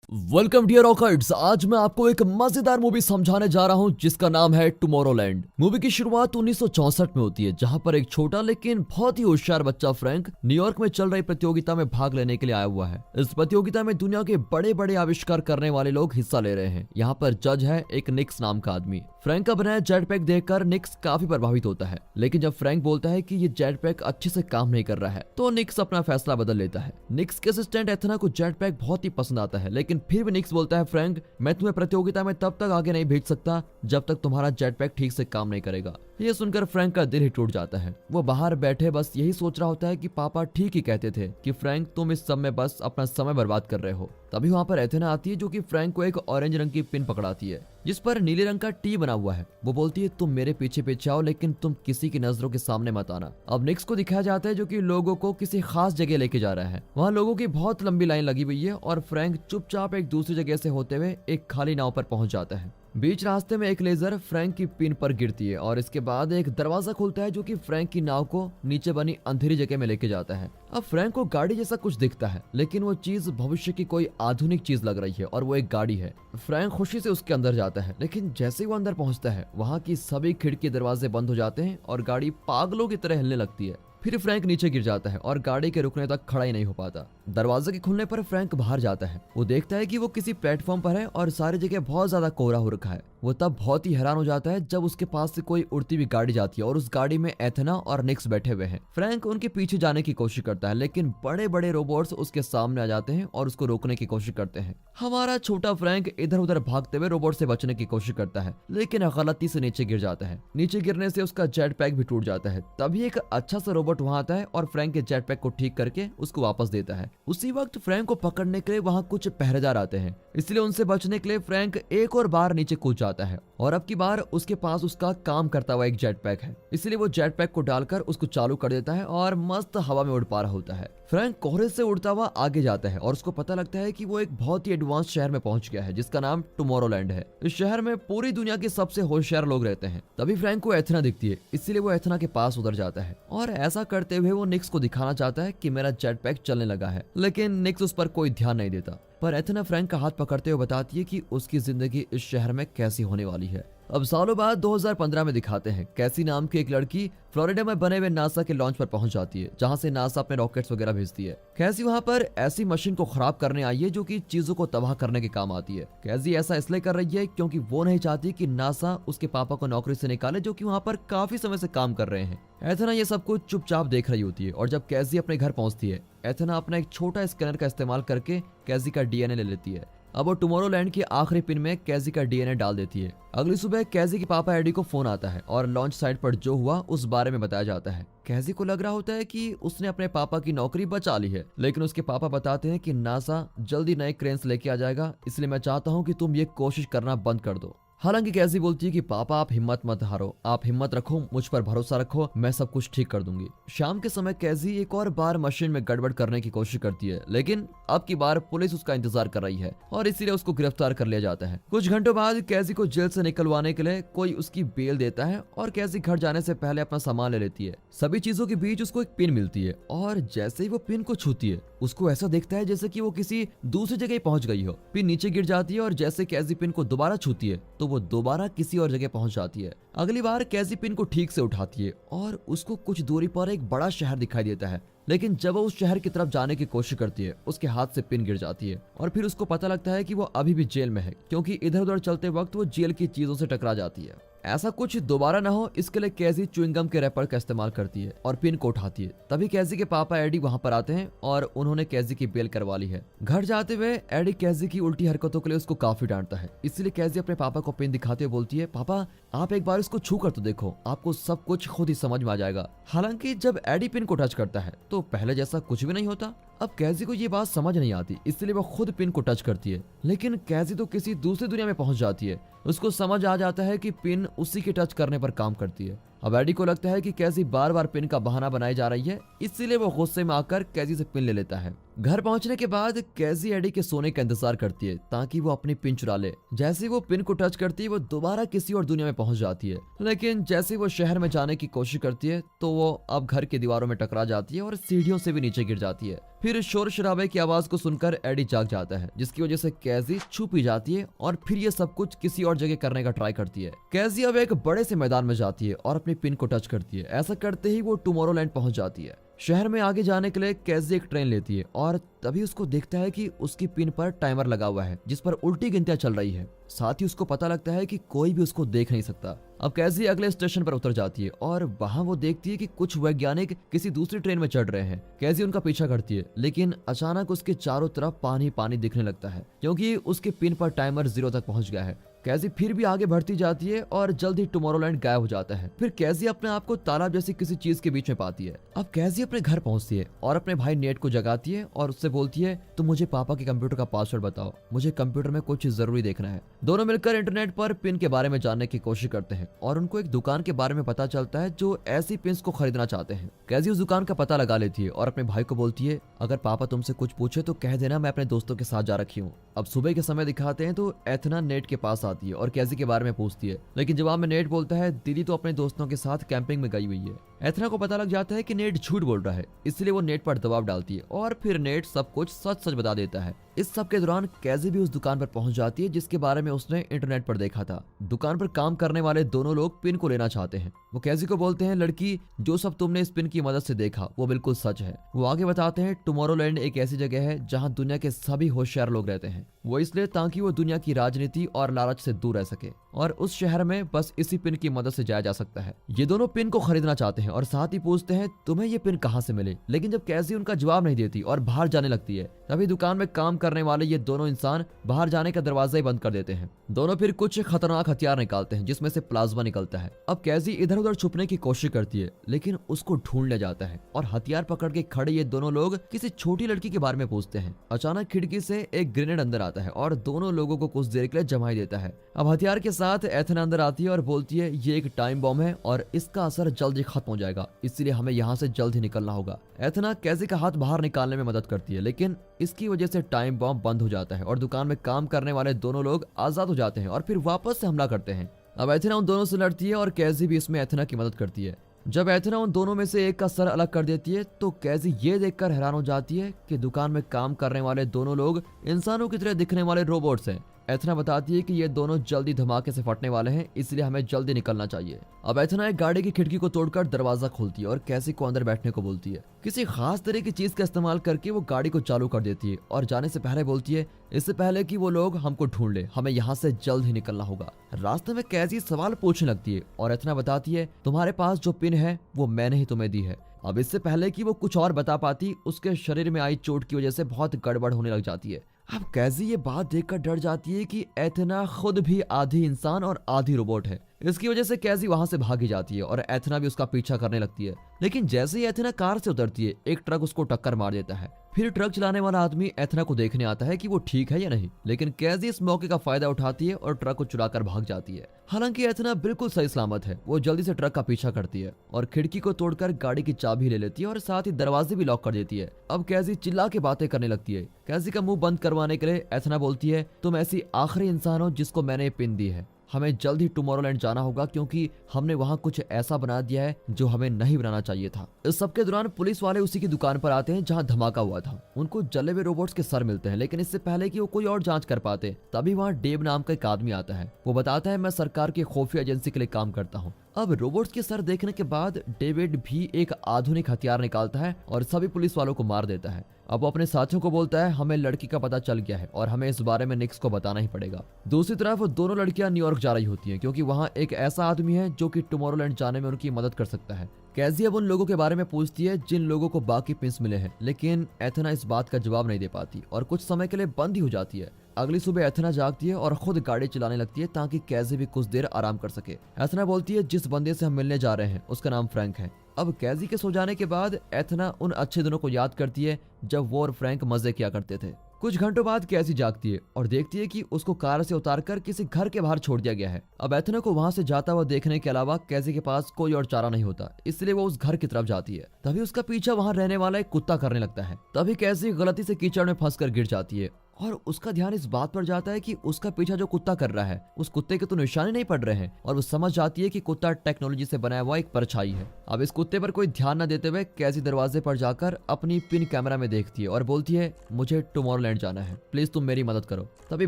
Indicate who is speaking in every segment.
Speaker 1: Welcome dear रॉकर्ट्स। आज मैं आपको एक मजेदार मूवी समझाने जा रहा हूं जिसका नाम है टुमारोलैंड। मूवी की शुरुआत 1964 में होती है, जहां पर एक छोटा लेकिन बहुत ही होशियार बच्चा फ्रैंक न्यूयॉर्क में चल रही प्रतियोगिता में भाग लेने के लिए आया हुआ है। इस प्रतियोगिता में दुनिया के बड़े बड़े आविष्कार करने वाले लोग हिस्सा ले रहे हैं। यहाँ पर जज है एक निक्स नाम का आदमी। फ्रैंक का बनाया जेट पैक देखकर निक्स काफी प्रभावित होता है, लेकिन जब फ्रैंक बोलता है कि ये जेट पैक अच्छे से काम नहीं कर रहा है तो निक्स अपना फैसला बदल लेता है। निक्स के असिस्टेंट एथना को जेट पैक बहुत ही पसंद आता है, लेकिन फिर भी निक्स बोलता है, फ्रैंक मैं तुम्हें प्रतियोगिता में तब तक आगे नहीं भेज सकता जब तक तुम्हारा जेट पैक ठीक से काम नहीं करेगा। ये सुनकर फ्रैंक का दिल ही टूट जाता है। वो बाहर बैठे बस यही सोच रहा होता है कि पापा ठीक ही कहते थे कि फ्रैंक तुम इस सब में बस अपना समय बर्बाद कर रहे हो। तभी वहाँ पर एथेना आती है जो कि फ्रैंक को एक ऑरेंज रंग की पिन पकड़ाती है जिस पर नीले रंग का टी बना हुआ है। वो बोलती है, तुम मेरे पीछे पीछे आओ लेकिन तुम किसी की नजरों के सामने मत आना। अब निक्स को दिखाया जाता है जो कि लोगों को किसी खास जगह लेके जा रहा है। वहाँ लोगों की बहुत लंबी लाइन लगी हुई है और फ्रैंक चुपचाप एक दूसरी जगह से होते हुए एक खाली नाव पर पहुंच जाता है। बीच रास्ते में एक लेजर फ्रैंक की पिन पर गिरती है और इसके बाद एक दरवाजा खुलता है जो कि फ्रैंक की नाव को नीचे बनी अंधेरी जगह में लेके जाता है। अब फ्रैंक को गाड़ी जैसा कुछ दिखता है, लेकिन वो चीज भविष्य की कोई आधुनिक चीज लग रही है और वो एक गाड़ी है। फ्रैंक खुशी से उसके अंदर जाता है, लेकिन जैसे ही वो अंदर पहुंचता है वहाँ की सभी खिड़की दरवाजे बंद हो जाते हैं और गाड़ी पागलों की तरह हिलने लगती है। फिर फ्रैंक नीचे गिर जाता है और गाड़ी के रुकने तक खड़ा ही नहीं हो पाता। दरवाजे के खुलने पर फ्रैंक बाहर जाता है। वो देखता है कि वो किसी प्लेटफॉर्म पर है और सारी जगह बहुत ज्यादा कोहरा हो रखा है। वो तब बहुत ही हैरान हो जाता है जब उसके पास से कोई उड़ती हुई गाड़ी जाती है और उस गाड़ी में एथेना और निक्स बैठे हुए हैं। फ्रैंक उनके पीछे जाने की कोशिश करता है, लेकिन बड़े बड़े रोबोट्स उसके सामने आ जाते हैं और उसको रोकने की कोशिश करते हैं। हमारा छोटा फ्रैंक इधर उधर भागते हुए रोबोट से बचने की कोशिश करता है, लेकिन गलती से नीचे गिर जाता है। नीचे गिरने से उसका जेट पैक भी टूट जाता है। तभी एक अच्छा सा रोबोट वहां आता है और फ्रैंक के जेट पैक को ठीक करके उसको वापस देता है। उसी वक्त फ्रैंक को पकड़ने के लिए वहां कुछ पहरेदार आते हैं, इसलिए उनसे बचने के लिए फ्रैंक एक और बार नीचे कूद जाता है और अब की बार उसके पास उसका काम करता हुआ एक जेट पैक है, इसलिए वो जेट पैक को डालकर उसको चालू कर देता है और मस्त हवा में उड़ पा रहा होता है। फ्रैंक कोहरे से उड़ता हुआ आगे जाता है और उसको पता लगता है कि वो एक बहुत ही एडवांस शहर में पहुंच गया है जिसका नाम टुमारोलैंड है। इस शहर में पूरी दुनिया के सबसे होशियार लोग रहते हैं। तभी फ्रैंक को एथेना दिखती है, इसलिए वो एथेना के पास उतर जाता है और ऐसा करते हुए वो निक्स को दिखाना चाहता है कि मेरा जेट पैक चलने लगा है, लेकिन निक्स उस पर कोई ध्यान नहीं देता। पर एथेना फ्रैंक का हाथ पकड़ते हुए बताती है कि उसकी जिंदगी इस शहर में कैसी होने वाली है। अब सालों बाद 2015 में दिखाते हैं कैसी नाम की एक लड़की फ्लोरिडा में बने हुए नासा के लॉन्च पर पहुंच जाती है, जहां से नासा अपने रॉकेट्स वगैरह भेजती है। कैसी वहां पर ऐसी मशीन को खराब करने आई है जो कि चीजों को तबाह करने के काम आती है। कैसी ऐसा इसलिए कर रही है क्योंकि वो नहीं चाहती कि नासा उसके पापा को नौकरी से निकाले जो कि वहां पर काफी समय से काम कर रहे हैं। एथेना ये सब कुछ चुपचाप देख रही होती है और जब कैसी अपने घर पहुंचती है, एथेना अपना एक छोटा स्कैनर का इस्तेमाल करके कैसी का डीएनए ले लेती है। अब वो टुमारोलैंड की आखिरी पिन में कैजी का डीएनए डाल देती है। अगली सुबह कैजी के पापा एडी को फोन आता है और लॉन्च साइट पर जो हुआ उस बारे में बताया जाता है। कैजी को लग रहा होता है कि उसने अपने पापा की नौकरी बचा ली है, लेकिन उसके पापा बताते हैं कि नासा जल्दी नए क्रेन्स लेके आ जाएगा, इसलिए मैं चाहता हूँ कि तुम ये कोशिश करना बंद कर दो। हालांकि कैसी बोलती है कि पापा आप हिम्मत मत हारो, आप हिम्मत रखो, मुझ पर भरोसा रखो, मैं सब कुछ ठीक कर दूंगी। शाम के समय कैसी एक और बार मशीन में गड़बड़ करने की कोशिश करती है, लेकिन अब की बार पुलिस उसका इंतजार कर रही है और इसीलिए उसको गिरफ्तार कर लिया जाता है। कुछ घंटों बाद कैसी को जेल से निकलवाने के लिए कोई उसकी बेल देता है और कैसी घर जाने से पहले अपना सामान ले लेती है। सभी चीजों के बीच उसको एक पिन मिलती है और जैसे ही वो पिन को छूती है उसको ऐसा दिखता है जैसे कि वो किसी दूसरी जगह पहुंच गई हो। पिन नीचे गिर जाती है और जैसे कैसी पिन को दोबारा छूती है तो वो दोबारा किसी और जगह पहुंच जाती है। अगली बार कैसी पिन को ठीक से उठाती है और उसको कुछ दूरी पर एक बड़ा शहर दिखाई देता है, लेकिन जब वो उस शहर की तरफ जाने की कोशिश करती है उसके हाथ से पिन गिर जाती है और फिर उसको पता लगता है कि वो अभी भी जेल में है, क्योंकि इधर उधर चलते वक्त वो जेल की चीजों से टकरा जाती है। ऐसा कुछ दोबारा ना हो इसके लिए कैसी च्युइंगम के रैपर का इस्तेमाल करती है और पिन को उठाती है। तभी कैसी के पापा एडी वहां पर आते हैं और उन्होंने कैसी की बेल करवा ली है। घर जाते हुए एडी कैसी की उल्टी हरकतों के लिए उसको काफी डांटता है, इसलिए कैसी अपने पापा को पिन दिखाते हुए बोलती है, पापा आप एक बार इसको छू कर तो देखो, आपको सब कुछ खुद ही समझ में आ जाएगा। हालांकि जब एडी पिन को टच करता है तो पहले जैसा कुछ भी नहीं होता। अब कैजी को ये बात समझ नहीं आती, इसलिए वो खुद पिन को टच करती है, लेकिन कैजी तो किसी दूसरी दुनिया में पहुंच जाती है। उसको समझ आ जाता है कि पिन उसी के टच करने पर काम करती है। अब एडी को लगता है कि कैसी बार बार पिन का बहाना बनाई जा रही है, इसीलिए वो गुस्से में आकर कैजी से पिन ले लेता है। घर पहुंचने के बाद कैजी एडी के सोने का इंतजार करती है ताकि वो अपनी पिन चुरा ले। जैसे ही वो पिन को टच करती है वो दोबारा किसी और दुनिया में पहुंच जाती है, लेकिन जैसे ही वो शहर में जाने की कोशिश करती है तो वो अब घर के दीवारों में टकरा जाती है और सीढ़ियों से भी नीचे गिर जाती है। फिर शोर शराबे की आवाज को सुनकर एडी जाग जाता है, जिसकी वजह से कैजी छुप ही जाती है और फिर ये सब कुछ किसी और जगह करने का ट्राई करती है। कैजी अब एक बड़े से मैदान में जाती है और अपनी पिन को टच करती है। ऐसा करते ही वो टुमारोलैंड पहुंच जाती है। शहर में आगे जाने के लिए कैजी एक ट्रेन लेती है और तभी उसको देखता है कि उसकी पिन पर टाइमर लगा हुआ है जिस पर उल्टी गिनतियां चल रही है। साथ ही उसको पता लगता है कि कोई भी उसको देख नहीं सकता। अब कैजी अगले स्टेशन पर उतर जाती है और वहां वो देखती है कि कुछ वैज्ञानिक किसी दूसरी ट्रेन में चढ़ रहे हैं। कैजी उनका पीछा करती है, लेकिन अचानक उसके चारों तरफ पानी पानी दिखने लगता है क्योंकि उसके पिन पर टाइमर 0 तक पहुंच गया है। कैजी फिर भी आगे बढ़ती जाती है और जल्द ही टुमारोलैंड गायब हो जाता है। फिर कैजी अपने आप को तालाब जैसी किसी चीज के बीच में पाती है। अब कैजी अपने घर पहुंचती है और अपने भाई नेट को जगाती है और उससे बोलती है, तुम मुझे पापा के कंप्यूटर का पासवर्ड बताओ, मुझे कंप्यूटर में कुछ जरूरी देखना है। दोनों मिलकर इंटरनेट पर पिन के बारे में जानने की कोशिश करते हैं और उनको एक दुकान के बारे में पता चलता है जो ऐसी पिन को खरीदना चाहते हैं। कैजी उस दुकान का पता लगा लेती है और अपने भाई को बोलती है, अगर पापा तुमसे कुछ पूछे तो कह देना मैं अपने दोस्तों के साथ जा रखी हूँ। अब सुबह के समय दिखाते हैं तो एथना नेट के पास आती है और कैजी के बारे में पूछती है, लेकिन जवाब में नेट बोलता है दीदी तो अपने दोस्तों के साथ कैंपिंग में गई हुई है। एथना को पता लग जाता है कि नेट झूठ बोल रहा है, इसलिए वो नेट पर दबाव डालती है और फिर नेट सब कुछ सच सच बता देता है। इस सब के दौरान कैजी भी उस दुकान पर पहुंच जाती है जिसके बारे में उसने इंटरनेट पर देखा था। दुकान पर काम करने वाले दोनों लोग पिन को लेना चाहते हैं। वो कैजी को बोलते हैं, लड़की जो सब तुमने इस पिन की मदद से देखा वो बिल्कुल सच है। वो आगे बताते हैं टुमारोलैंड एक ऐसी जगह है जहाँ दुनिया के सभी होशियार लोग रहते हैं, वो इसलिए ताकि वो दुनिया की राजनीति और लालच से दूर रह सके और उस शहर में बस इसी पिन की मदद से जाया जा सकता है। ये दोनों पिन को खरीदना चाहते हैं और साथ ही पूछते हैं तुम्हें ये पिन कहाँ से मिले, लेकिन जब कैजी उनका जवाब नहीं देती और बाहर जाने लगती है तभी दुकान में काम करने वाले ये दोनों इंसान बाहर जाने का दरवाजा ही बंद कर देते हैं। दोनों फिर कुछ खतरनाक हथियार निकालते हैं जिसमें से प्लाज्मा निकलता है। अब कैजी इधर उधर छुपने की कोशिश करती है लेकिन उसको ढूंढ लिया जाता है और हथियार पकड़ के खड़े ये दोनों लोग किसी छोटी लड़की के बारे में पूछते हैं। अचानक खिड़की से एक ग्रेनेड अंदर आता है और दोनों लोगों को कुछ देर के लिए जमाई देता है। अब हथियार के साथ एथना अंदर आती है और बोलती है ये एक टाइम बॉम्ब है और इसका असर जल्द ही खत्म हो जाएगा, इसलिए हमें यहाँ से जल्द ही निकलना होगा। एथना कैजी का हाथ बाहर निकालने में मदद करती है, लेकिन इसकी वजह से टाइम बॉम्ब बंद हो जाता है और दुकान में काम करने वाले दोनों लोग आजाद हो जाते हैं और फिर वापस से हमला करते हैं। अब एथना उन दोनों से लड़ती है और कैजी भी इसमें एथना की मदद करती है। जब एथना उन दोनों में से एक का सर अलग कर देती है तो कैजी ये देखकर हैरान हो जाती है कि दुकान में काम करने वाले दोनों लोग इंसानों की तरह दिखने वाले रोबोट्स हैं। एथना बताती है कि ये दोनों जल्दी धमाके से फटने वाले हैं, इसलिए हमें जल्दी निकलना चाहिए। अब एथना एक गाड़ी की खिड़की को तोड़कर दरवाजा खोलती है और कैसी को अंदर बैठने को बोलती है। किसी खास तरह की चीज का इस्तेमाल करके वो गाड़ी को चालू कर देती है और जाने से पहले बोलती है, इससे पहले कि वो लोग हमको ढूंढ ले हमें यहाँ से जल्द ही निकलना होगा। रास्ते में कैसी सवाल पूछने लगती है और एथना बताती है, तुम्हारे पास जो पिन है वो मैंने ही तुम्हें दी है। अब इससे पहले कि वो कुछ और बता पाती उसके शरीर में आई चोट की वजह से बहुत गड़बड़ होने लग जाती है। अब कैजी ये बात देखकर डर जाती है कि एथना खुद भी आधी इंसान और आधी रोबोट है। इसकी वजह से कैजी वहां से भागी जाती है और एथना भी उसका पीछा करने लगती है, लेकिन जैसे ही एथना कार से उतरती है एक ट्रक उसको टक्कर मार देता है। फिर ट्रक चलाने वाला आदमी एथना को देखने आता है कि वो ठीक है या नहीं, लेकिन कैजी इस मौके का फायदा उठाती है और ट्रक को चुराकर भाग जाती है। हालांकि एथना बिल्कुल सही सलामत है। वो जल्दी से ट्रक का पीछा करती है और खिड़की को तोड़कर गाड़ी की चाबी ले लेती है और साथ ही दरवाजे भी लॉक कर देती है। अब कैजी चिल्ला के बातें करने लगती है। कैजी का मुंह बंद करवाने के लिए एथना बोलती है, तुम ऐसी आखिरी इंसान हो जिसको मैंने पिन दी है। हमें जल्द ही टुमारोलैंड जाना होगा क्योंकि हमने वहाँ कुछ ऐसा बना दिया है जो हमें नहीं बनाना चाहिए था। इस सब के दौरान पुलिस वाले उसी की दुकान पर आते हैं जहाँ धमाका हुआ था। उनको जले हुए रोबोट्स के सर मिलते हैं, लेकिन इससे पहले कि वो कोई और जांच कर पाते तभी वहाँ डेव नाम का एक आदमी आता है। वो बताता है, मैं सरकार की खुफिया एजेंसी के लिए काम करता हूँ। अब रोबोट्स के सर देखने के बाद डेविड भी एक आधुनिक हथियार निकालता है और सभी पुलिस वालों को मार देता है। अब वो अपने साथियों को बोलता है, हमें लड़की का पता चल गया है और हमें इस बारे में निक्स को बताना ही पड़ेगा। दूसरी तरफ दोनों लड़कियां न्यूयॉर्क जा रही होती हैं क्योंकि वहाँ एक ऐसा आदमी है जो कि टुमारोलैंड जाने में उनकी मदद कर सकता है। कैजी अब उन लोगों के बारे में पूछती है जिन लोगों को बाकी पिंस मिले हैं, लेकिन एथना इस बात का जवाब नहीं दे पाती और कुछ समय के लिए बंद ही हो जाती है। अगली सुबह एथना जागती है और खुद गाड़ी चलाने लगती है ताकि कैजी भी कुछ देर आराम कर सके। एथना बोलती है, जिस बंदे से हम मिलने जा रहे हैं उसका नाम फ्रैंक है। अब कैजी के सो जाने के बाद एथना उन अच्छे दिनों को याद करती है जब वो और फ्रैंक मजे किया करते थे। कुछ घंटों बाद कैसी जागती है और देखती है कि उसको कार से उतारकर किसी घर के बाहर छोड़ दिया गया है। अब एथना को वहां से जाता हुआ देखने के अलावा कैसी के पास कोई और चारा नहीं होता, इसलिए वो उस घर की तरफ जाती है। तभी उसका पीछा वहां रहने वाला एक कुत्ता करने लगता है। तभी कैसी गलती से कीचड़ में फंसकर गिर जाती है और उसका ध्यान इस बात पर जाता है कि उसका पीछा जो कुत्ता कर रहा है उस कुत्ते के तो निशाने नहीं पड़ रहे हैं, और वो समझ जाती है कि कुत्ता टेक्नोलॉजी से बनाया हुआ एक परछाई है। अब इस कुत्ते पर कोई ध्यान न देते हुए कैसी दरवाजे पर जाकर अपनी पिन कैमरा में देखती है और बोलती है, मुझे टुमारोलैंड जाना है, प्लीज तुम मेरी मदद करो। तभी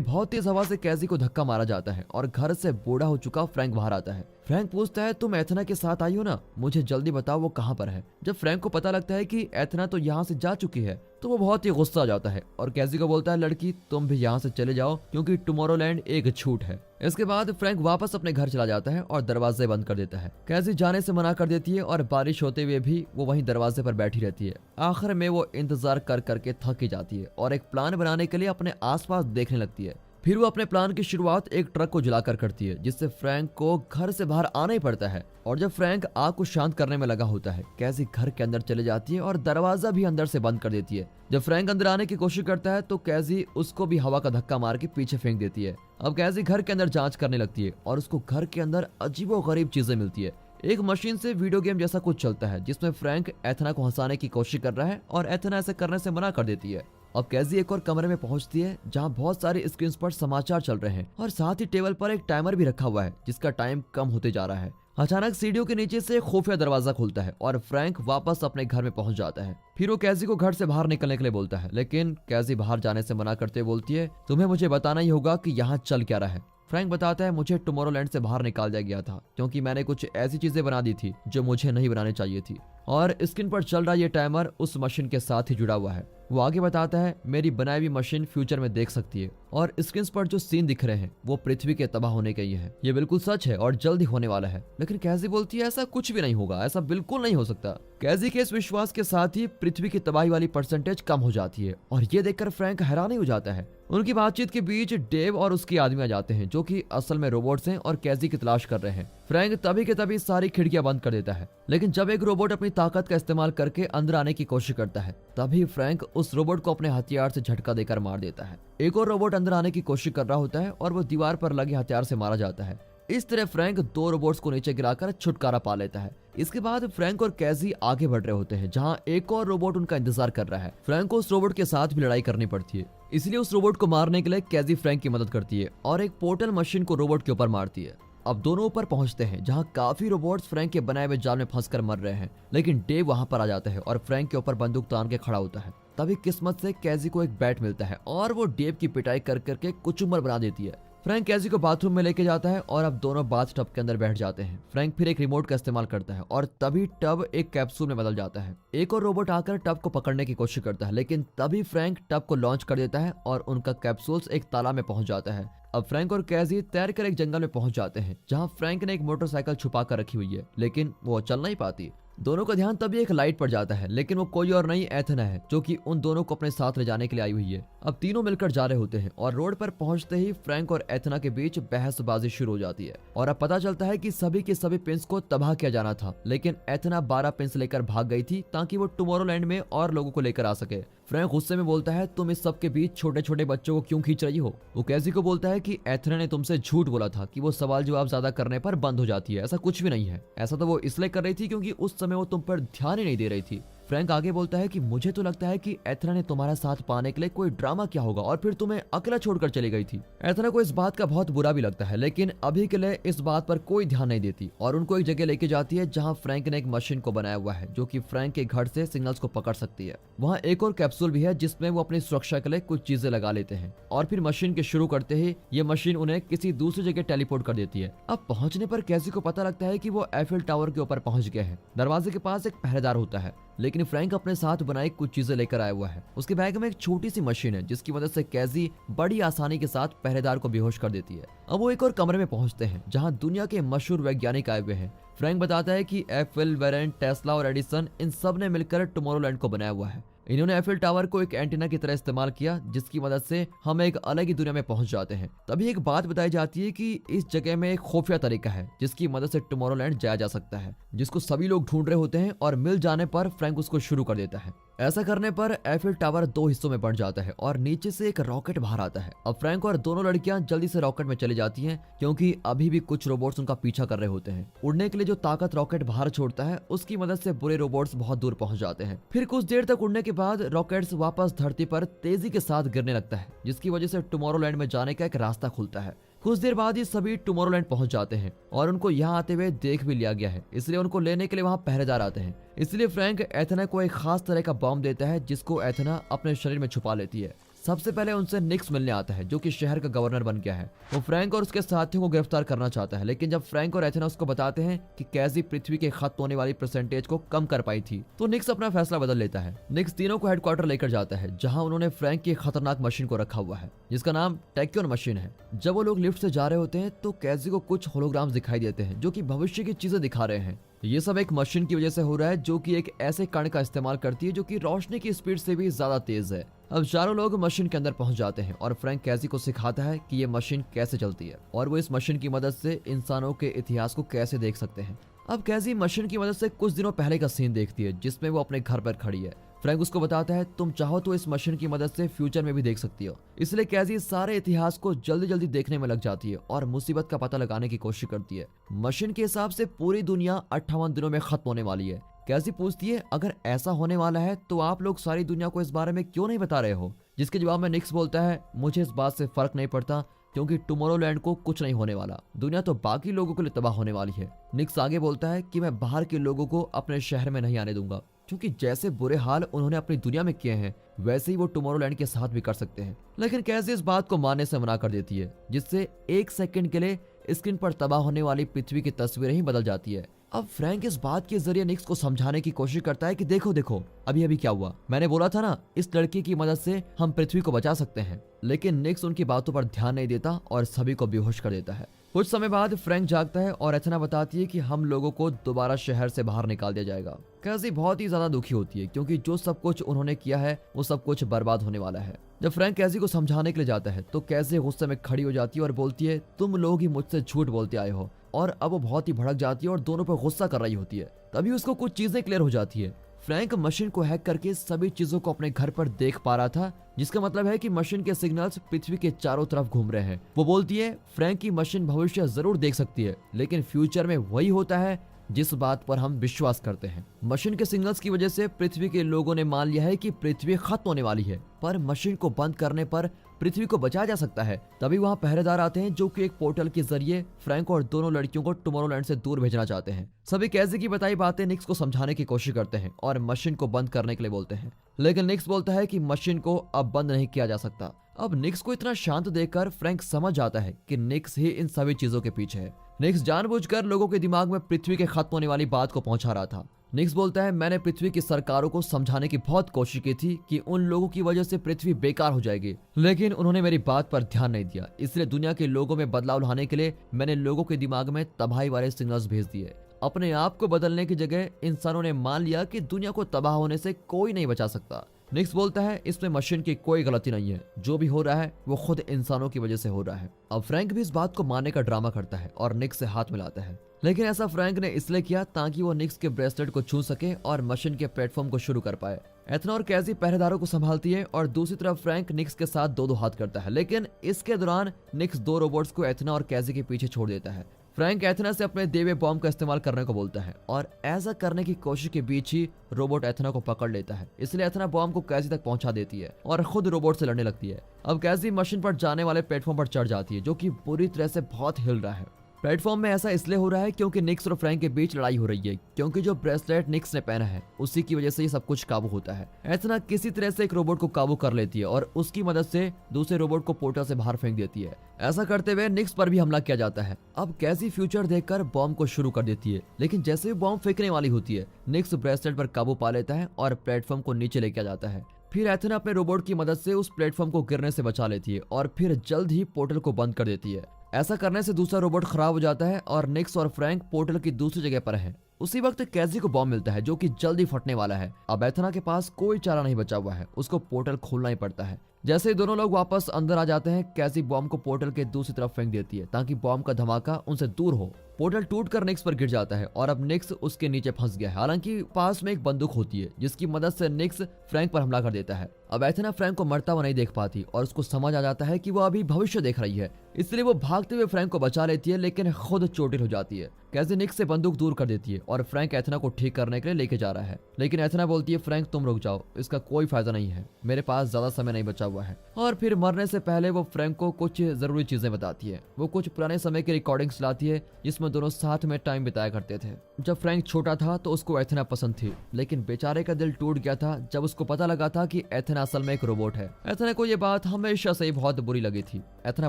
Speaker 1: बहुत तेज हवा से कैसी को धक्का मारा जाता है और घर से बूढ़ा हो चुका फ्रैंक बाहर आता है। फ्रैंक पूछता है, तुम एथना के साथ आई हो ना, मुझे जल्दी बताओ वो कहाँ पर है। जब फ्रैंक को पता लगता है कि एथना तो यहाँ से जा चुकी है तो वो बहुत ही गुस्सा आ जाता है और कैसी को बोलता है, लड़की तुम भी यहाँ से चले जाओ क्योंकि टुमारोलैंड एक झूठ है। इसके बाद फ्रैंक वापस अपने घर चला जाता है और दरवाजे बंद कर देता है। कैसी जाने से मना कर देती है और बारिश होते हुए भी वो वहीं दरवाजे पर बैठी रहती है। आखिर में वो इंतजार कर करके थक ही जाती है और एक प्लान बनाने के लिए अपने आसपास देखने लगती है। फिर वो अपने प्लान की शुरुआत एक ट्रक को जलाकर करती है, जिससे फ्रैंक को घर से बाहर आना ही पड़ता है। और जब फ्रैंक आग को शांत करने में लगा होता है, कैसी घर के अंदर चले जाती है और दरवाजा भी अंदर से बंद कर देती है। जब फ्रैंक अंदर आने की कोशिश करता है तो कैसी उसको भी हवा का धक्का मार के पीछे फेंक देती है। अब कैसी घर के अंदर जांच करने लगती है और उसको घर के अंदर अजीबोगरीब चीजें मिलती है। एक मशीन से वीडियो गेम जैसा कुछ चलता है जिसमें फ्रैंक एथना को हंसाने की कोशिश कर रहा है और एथना ऐसे करने से मना कर देती है। अब कैसी एक और कमरे में पहुंचती है जहां बहुत सारे स्क्रीन पर समाचार चल रहे हैं और साथ ही टेबल पर एक टाइमर भी रखा हुआ है जिसका टाइम कम होते जा रहा है। अचानक सीढ़ियों के नीचे से खुफिया दरवाजा खुलता है और फ्रैंक वापस अपने घर में पहुंच जाता है। फिर वो कैसी को घर से बाहर निकलने के लिए बोलता है, लेकिन कैसी बाहर जाने से मना करते बोलती है, तुम्हें मुझे बताना ही होगा कि यहाँ चल क्या रहा है। फ्रैंक बताता है, मुझे टुमारोलैंड से बाहर निकाल दिया गया था क्योंकि मैंने कुछ ऐसी चीजें बना दी थी जो मुझे नहीं बनानी चाहिए थी, और स्क्रीन पर चल रहा ये टाइमर उस मशीन के साथ ही जुड़ा हुआ है। वो आगे बताता है, मेरी बनाई हुई मशीन फ्यूचर में देख सकती है और स्क्रीन पर जो सीन दिख रहे हैं वो पृथ्वी के तबाह होने के ही है। ये बिल्कुल सच है और जल्दी होने वाला है। लेकिन कैसी बोलती है, ऐसा कुछ भी नहीं होगा, ऐसा बिल्कुल नहीं हो सकता। कैसी के इस विश्वास के साथ ही पृथ्वी की तबाही वाली परसेंटेज कम हो जाती है और ये देखकर फ्रैंक हैरान ही हो जाता है। उनकी बातचीत के बीच डेव और उसके आदमी आ जाते हैं जो कि असल में रोबोट्स हैं और कैसी की तलाश कर रहे हैं। फ्रैंक तभी के तभी सारी खिड़कियां बंद कर देता है, लेकिन जब एक रोबोट अपनी ताकत का इस्तेमाल करके अंदर आने की कोशिश करता है तभी फ्रैंक उस रोबोट को अपने हथियार से झटका देकर मार देता है। एक और रोबोट अंदर आने की कोशिश कर रहा होता है और वो दीवार पर लगे हथियार से मारा जाता है। इस तरह फ्रैंक दो रोबोट्स को नीचे गिराकर छुटकारा पा लेता है। इसके बाद फ्रैंक और कैसी आगे बढ़ रहे होते हैं जहां एक और रोबोट उनका इंतजार कर रहा है। फ्रैंक को उस रोबोट के साथ भी लड़ाई करनी पड़ती है, इसलिए उस रोबोट को मारने के लिए कैसी फ्रैंक की मदद करती है और एक पोर्टल मशीन को रोबोट के ऊपर मारती है। अब दोनों ऊपर पहुंचते हैं जहां काफी रोबोट्स फ्रैंक के बनाए हुए जाल में फंसकर मर रहे हैं, लेकिन डेव वहां पर आ जाता है और फ्रैंक के ऊपर बंदूक तान के खड़ा होता है। तभी किस्मत से कैसी को एक बैट मिलता है और वो डेव की पिटाई कर करके कुचुम्बर बना देती है। फ्रैंक कैसी को बाथरूम में लेके जाता है और अब दोनों बाथ टब के अंदर बैठ जाते हैं। फ्रैंक फिर एक रिमोट का इस्तेमाल करता है और तभी टब एक कैप्सूल में बदल जाता है। एक और रोबोट आकर टब को पकड़ने की कोशिश करता है, लेकिन तभी फ्रैंक टब को लॉन्च कर देता है और उनका कैप्सूल्स एक तालाब में पहुंच जाता है। अब फ्रैंक और कैसी तैरकर एक जंगल में पहुंच जाते हैं जहां फ्रैंक ने एक मोटरसाइकिल छुपा कर रखी हुई है, लेकिन वो चल नहीं पाती। दोनों का ध्यान तभी एक लाइट पर जाता है, लेकिन वो कोई और नहीं एथना है जो कि उन दोनों को अपने साथ ले जाने के लिए आई हुई है। अब तीनों मिलकर जा रहे होते हैं और रोड पर पहुंचते ही फ्रैंक और एथना के बीच बहसबाजी शुरू हो जाती है और अब पता चलता है कि सभी के सभी पिंस को तबाह किया जाना था, लेकिन एथना 12 पिंस लेकर भाग गई थी ताकि वो टुमारोलैंड में और लोगों को लेकर आ सके। फ्रैंक गुस्से में बोलता है, तुम इस सब के बीच छोटे छोटे बच्चों को क्यों खींच रही हो। वो कैसी को बोलता है कि एथना ने तुमसे झूठ बोला था कि वो सवाल जवाब ज्यादा करने पर बंद हो जाती है, ऐसा कुछ भी नहीं है। ऐसा तो वो इसलिए कर रही थी क्योंकि उस समय वो तुम पर ध्यान ही नहीं दे रही थी। फ्रैंक आगे बोलता है कि मुझे तो लगता है कि एथना ने तुम्हारा साथ पाने के लिए कोई ड्रामा किया होगा और फिर तुम्हें अकेला छोड़कर चली गई थी। एथना को इस बात का बहुत बुरा भी लगता है, लेकिन अभी के लिए इस बात पर कोई ध्यान नहीं देती और उनको एक जगह लेके जाती है जहां फ्रैंक ने एक मशीन को बनाया हुआ है जो कि फ्रैंक के घर से सिग्नल्स को पकड़ सकती है। वहां एक और कैप्सूल भी है जिसमें वो अपनी सुरक्षा के लिए कुछ चीजें लगा लेते हैं और फिर मशीन के शुरू करते ही ये मशीन उन्हें किसी दूसरी जगह टेलीपोर्ट कर देती है। अब पहुंचने पर कैसी को पता लगता है कि वो एफिल टावर के ऊपर पहुंच गए हैं। दरवाजे के पास एक पहरेदार होता है, लेकिन फ्रैंक अपने साथ बनाई कुछ चीजें लेकर आया हुआ है। उसके बैग में एक छोटी सी मशीन है जिसकी मदद से कैसी बड़ी आसानी के साथ पहरेदार को बेहोश कर देती है। अब वो एक और कमरे में पहुंचते हैं जहां दुनिया के मशहूर वैज्ञानिक आए हुए हैं। फ्रैंक बताता है कि एफिल, वेरेंट, टेस्ला और एडिसन इन सब ने मिलकर टुमारोलैंड को बनाया हुआ है। इन्होंने एफिल टावर को एक एंटीना की तरह इस्तेमाल किया जिसकी मदद से हम एक अलग ही दुनिया में पहुंच जाते हैं। तभी एक बात बताई जाती है कि इस जगह में एक खुफिया तरीका है जिसकी मदद से टुमारोलैंड जाया जा सकता है, जिसको सभी लोग ढूंढ रहे होते हैं और मिल जाने पर फ्रैंक उसको शुरू कर देता है। ऐसा करने पर एफिल टावर 2 हिस्सों में बंट जाता है और नीचे से एक रॉकेट बाहर आता है। अब फ्रैंक और दोनों लड़कियां जल्दी से रॉकेट में चली जाती हैं क्योंकि अभी भी कुछ रोबोट्स उनका पीछा कर रहे होते हैं। उड़ने के लिए जो ताकत रॉकेट बाहर छोड़ता है उसकी मदद से बुरे रोबोट्स बहुत दूर पहुंच जाते हैं। फिर कुछ देर तक उड़ने के बाद रॉकेट्स वापस धरती पर तेजी के साथ गिरने लगता है, जिसकी वजह से टुमारोलैंड में जाने का एक रास्ता खुलता है। कुछ देर बाद ही सभी टुमारोलैंड पहुंच जाते हैं और उनको यहाँ आते हुए देख भी लिया गया है, इसलिए उनको लेने के लिए वहाँ पहरेदार आते हैं। इसलिए फ्रैंक एथेना को एक खास तरह का बॉम्ब देता है जिसको एथेना अपने शरीर में छुपा लेती है। सबसे पहले उनसे निक्स मिलने आता है जो कि शहर का गवर्नर बन गया है। वो फ्रैंक और उसके साथियों को गिरफ्तार करना चाहता है, लेकिन जब फ्रैंक और एथेना उसको बताते हैं कि कैसी पृथ्वी के खत्म होने वाली परसेंटेज को कम कर पाई थी, तो निक्स अपना फैसला बदल लेता है। निक्स तीनों को हेडक्वार्टर लेकर जाता है जहां उन्होंने फ्रैंक की खतरनाक मशीन को रखा हुआ है जिसका नाम टैक्योन मशीन है। जब वो लोग लिफ्ट से जा रहे होते हैं तो कैजी को कुछ होलोग्राम्स दिखाई देते हैं जो कि भविष्य की चीजें दिखा रहे हैं। ये सब एक मशीन की वजह से हो रहा है जो कि एक ऐसे कण का इस्तेमाल करती है जो कि रोशनी की स्पीड से भी ज्यादा तेज है। अब चारों लोग मशीन के अंदर पहुंच जाते हैं और फ्रैंक कैजी को सिखाता है कि ये मशीन कैसे चलती है और वो इस मशीन की मदद से इंसानों के इतिहास को कैसे देख सकते हैं। अब कैजी मशीन की मदद से कुछ दिनों पहले का सीन देखती है जिसमें वो अपने घर पर खड़ी है। फ्रैंक उसको बताता है तुम चाहो तो इस मशीन की मदद से फ्यूचर में भी देख सकती हो। इसलिए कैजी सारे इतिहास को जल्दी जल्दी देखने में लग जाती है और मुसीबत का पता लगाने की कोशिश करती है। मशीन के हिसाब से पूरी दुनिया 58 दिनों में खत्म होने वाली है। कैजी पूछती है अगर ऐसा होने वाला है तो आप लोग सारी दुनिया को इस बारे में क्यों नहीं बता रहे हो, जिसके जवाब में निक्स बोलता है मुझे इस बात से फर्क नहीं पड़ता क्योंकि टुमारोलैंड को कुछ नहीं होने वाला, दुनिया तो बाकी लोगों के लिए तबाह होने वाली है। निक्स आगे बोलता है कि मैं बाहर के लोगों को अपने शहर में नहीं आने दूंगा क्योंकि जैसे बुरे हाल उन्होंने अपनी दुनिया में किए हैं वैसे ही वो टुमारोलैंड के साथ भी कर सकते हैं। लेकिन कैसी इस बात को मानने से मना कर देती है जिससे एक सेकंड के लिए स्क्रीन पर तबाह होने वाली पृथ्वी की तस्वीरें ही बदल जाती है। अब फ्रैंक इस बात के जरिए निक्स को समझाने की कोशिश करता है कि देखो देखो अभी अभी क्या हुआ, मैंने बोला था ना इस लड़की की मदद से हम पृथ्वी को बचा सकते हैं। लेकिन निक्स उनकी बातों पर ध्यान नहीं देता और सभी को बेहोश कर देता है। कुछ समय बाद फ्रैंक जागता है और एथेना बताती है कि हम लोगों को दोबारा शहर से बाहर निकाल दिया जाएगा। कैसी बहुत ही ज्यादा दुखी होती है क्योंकि जो सब कुछ उन्होंने किया है वो सब कुछ बर्बाद होने वाला है। जब फ्रैंक कैसी को समझाने के लिए जाता है तो कैसी गुस्से में खड़ी हो जाती है और बोलती है तुम लोग ही मुझसे झूठ बोलते आए हो, और अब वो बहुत ही भड़क जाती है और दोनों पर गुस्सा कर रही होती है। तभी उसको कुछ चीजें क्लियर हो जाती है। फ्रैंक मशीन को हैक करके सभी चीजों को अपने घर पर देख पा रहा था, जिसका मतलब है कि मशीन के सिग्नल्स पृथ्वी के चारों तरफ घूम रहे हैं। वो बोलती है फ्रैंक की मशीन भविष्य जरूर देख सकती है लेकिन फ्यूचर में वही होता है जिस बात पर हम विश्वास करते हैं। मशीन के सिग्नल्स की वजह से पृथ्वी के लोगों ने मान लिया है कि पृथ्वी खत्म होने वाली है, पर मशीन को बंद करने पर पृथ्वी को बचाया जा सकता है। तभी वहाँ पहरेदार आते हैं जो कि एक पोर्टल के जरिए फ्रैंक और दोनों लड़कियों को टुमारोलैंड से दूर भेजना चाहते हैं। सभी कैजी की बताई बातें निक्स को समझाने की कोशिश करते हैं और मशीन को बंद करने के लिए बोलते हैं, लेकिन निक्स बोलता है कि मशीन को अब बंद नहीं किया जा सकता। अब निक्स को इतना शांत देखकर फ्रैंक समझ जाता है कि निक्स ही इन सभी चीजों के पीछे है। निक्स जानबूझकर लोगों के दिमाग में पृथ्वी के खत्म होने वाली बात को पहुंचा रहा था। निक्स बोलता है मैंने पृथ्वी की सरकारों को समझाने की बहुत कोशिश की थी कि उन लोगों की वजह से पृथ्वी बेकार हो जाएगी, लेकिन उन्होंने मेरी बात पर ध्यान नहीं दिया। इसलिए दुनिया के लोगों में बदलाव लाने के लिए मैंने लोगों के दिमाग में तबाही वाले सिग्नल्स भेज दिए। अपने आप को बदलने की जगह इंसानों ने मान लिया कि दुनिया को तबाह होने से कोई नहीं बचा सकता। निक्स बोलता है इसमें मशीन की कोई गलती नहीं है, जो भी हो रहा है वो खुद इंसानों की वजह से हो रहा है। अब फ्रैंक भी इस बात को मानने का ड्रामा करता है और निक्स से हाथ मिलाता है, लेकिन ऐसा फ्रैंक ने इसलिए किया ताकि वो निक्स के ब्रेसलेट को छू सके और मशीन के प्लेटफॉर्म को शुरू कर पाए। एथेना और कैजी पहरेदारों को संभालती है और दूसरी तरफ फ्रैंक निक्स के साथ दो हाथ करता है, लेकिन इसके दौरान निक्स दो रोबोट्स को एथेना और कैजी के पीछे छोड़ देता है। फ्रैंक एथेना से अपने देवे बॉम्ब का इस्तेमाल करने को बोलता है और ऐसा करने की कोशिश के बीच ही रोबोट एथेना को पकड़ लेता है। इसलिए एथेना बॉम्ब को कैजी तक पहुंचा देती है और खुद रोबोट से लड़ने लगती है। अब कैजी मशीन पर जाने वाले प्लेटफॉर्म पर चढ़ जाती है जो कि बुरी तरह से बहुत हिल रहा है। प्लेटफॉर्म में ऐसा इसलिए हो रहा है क्योंकि निक्स और फ्रैंक के बीच लड़ाई हो रही है, क्योंकि जो ब्रेसलेट निक्स ने पहना है उसी की वजह से ये सब कुछ काबू होता है। एथेना किसी तरह से एक रोबोट को काबू कर लेती है और उसकी मदद से दूसरे रोबोट को पोर्टल से बाहर फेंक देती है। ऐसा करते हुए निक्स पर भी हमला किया जाता है। अब कैसी फ्यूचर देखकर बॉम्ब को शुरू कर देती है, लेकिन जैसे ही बॉम्ब फेंकने वाली होती है निक्स ब्रेसलेट पर काबू पा लेता है और प्लेटफॉर्म को नीचे लेके जाता है। फिर एथेना अपने रोबोट की मदद से उस प्लेटफॉर्म को गिरने से बचा लेती है और फिर जल्द ही पोर्टल को बंद कर देती है। ऐसा करने से दूसरा रोबोट खराब हो जाता है और निक्स और फ्रैंक पोर्टल की दूसरी जगह पर हैं। उसी वक्त कैजी को बॉम्ब मिलता है जो कि जल्दी फटने वाला है। अब एथना के पास कोई चारा नहीं बचा हुआ है, उसको पोर्टल खोलना ही पड़ता है। जैसे ही दोनों लोग वापस अंदर आ जाते हैं, कैसी बॉम्ब को पोर्टल के दूसरी तरफ फेंक देती है ताकि बॉम्ब का धमाका उनसे दूर हो। पोर्टल टूटकर निक्स पर गिर जाता है और अब निक्स उसके नीचे फंस गया है। हालांकि पास में एक बंदूक होती है जिसकी मदद से निक्स फ्रैंक पर हमला कर देता है। अब एथना फ्रैंक को मरता हुआ नहीं देख पाती और उसको समझ आ जाता है कि वो अभी भविष्य देख रही है, इसलिए वो भागते हुए फ्रैंक को बचा लेती है, लेकिन खुद चोटिल हो जाती है। कैसी निक्स से बंदूक दूर कर देती है और फ्रैंक एथना को ठीक करने के लिए लेके जा रहा है, लेकिन एथना बोलती है फ्रैंक तुम रुक जाओ, इसका कोई फायदा नहीं है, मेरे पास ज्यादा समय नहीं बचा हुआ है। और फिर मरने से पहले वो फ्रैंक को कुछ जरूरी चीजें बताती है। वो कुछ पुराने समय की रिकॉर्डिंग्स लाती है जिसमें दोनों साथ में टाइम बिताया करते थे। जब फ्रैंक छोटा था तो उसको एथना पसंद थी, लेकिन बेचारे का दिल टूट गया था जब उसको पता लगा था कि एथना असल में एक रोबोट है। एथना को ये बात हमेशा से ही बहुत बुरी लगी थी। एथना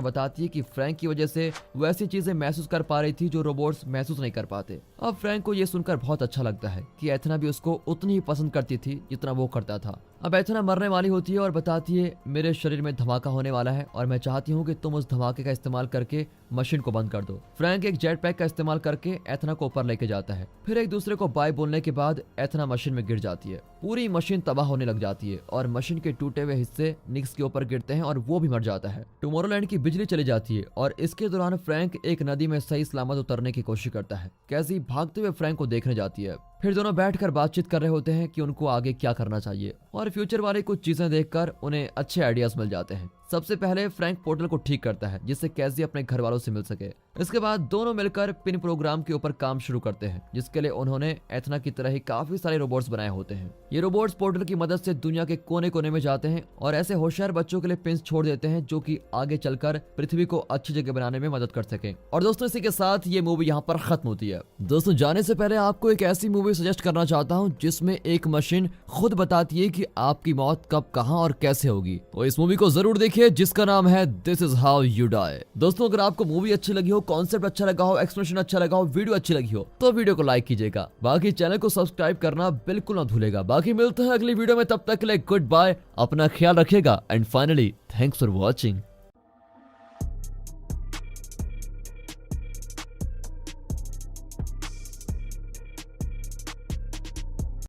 Speaker 1: बताती है कि फ्रैंक की वजह से वो ऐसी चीजें महसूस कर पा रही थी जो रोबोट्स महसूस नहीं कर पाते। अब फ्रैंक को ये सुनकर बहुत अच्छा लगता है कि एथना भी उसको उतनी ही पसंद करती थी जितना वो करता था। अब एथना मरने वाली होती है और बताती है मेरे शरीर में धमाका होने वाला है और मैं चाहती हूँ कि तुम उस धमाके का इस्तेमाल करके मशीन को बंद कर दो। फ्रैंक एक जेट पैक का इस्तेमाल करके एथना को ऊपर लेके जाता है। फिर एक दूसरे को बाय बोलने के बाद एथना मशीन में गिर जाती है। पूरी मशीन तबाह होने लग जाती है और मशीन के टूटे हुए हिस्से निक्स के ऊपर गिरते हैं और वो भी मर जाता है। टुमारोलैंड की बिजली चली जाती है और इसके दौरान फ्रैंक एक नदी में सही सलामत उतरने की कोशिश करता है। कैसी भागते हुए फ्रैंक को देखने जाती है। फिर दोनों बैठकर बातचीत कर रहे होते हैं कि उनको आगे क्या करना चाहिए और फ्यूचर वाली कुछ चीजें देखकर उन्हें अच्छे आइडियाज मिल जाते हैं। सबसे पहले फ्रैंक पोर्टल को ठीक करता है जिससे कैसी अपने घर वालों से मिल सके। इसके बाद दोनों मिलकर पिन प्रोग्राम के ऊपर काम शुरू करते हैं जिसके लिए उन्होंने एथना की तरह ही काफी सारे रोबोट्स बनाए होते हैं। ये रोबोट्स पोर्टल की मदद से दुनिया के कोने कोने में जाते हैं और ऐसे होशियार बच्चों के लिए पिंस छोड़ देते हैं जो कि आगे चलकर पृथ्वी को अच्छी जगह बनाने में मदद कर सके। और दोस्तों इसी के साथ ये मूवी यहाँ पर खत्म होती है। दोस्तों जाने से पहले आपको एक ऐसी मूवी सजेस्ट करना चाहता हूँ जिसमें एक मशीन खुद बताती है कि आपकी मौत कब, कहाँ और कैसे होगी। तो इस मूवी को जरूर देखिए जिसका नाम है this is how you die. दोस्तों अगर आपको मूवी अच्छी लगी हो, कॉन्सेप्ट अच्छा लगा हो, एक्सप्रेशन अच्छा लगा हो, वीडियो अच्छी लगी हो तो वीडियो को लाइक कीजिएगा। बाकी चैनल को सब्सक्राइब करना बिल्कुल ना भूलेगा। बाकी मिलते हैं अगली वीडियो में, तब तक के लिए गुड बाय, अपना ख्याल रखिएगा and finally thanks for watching.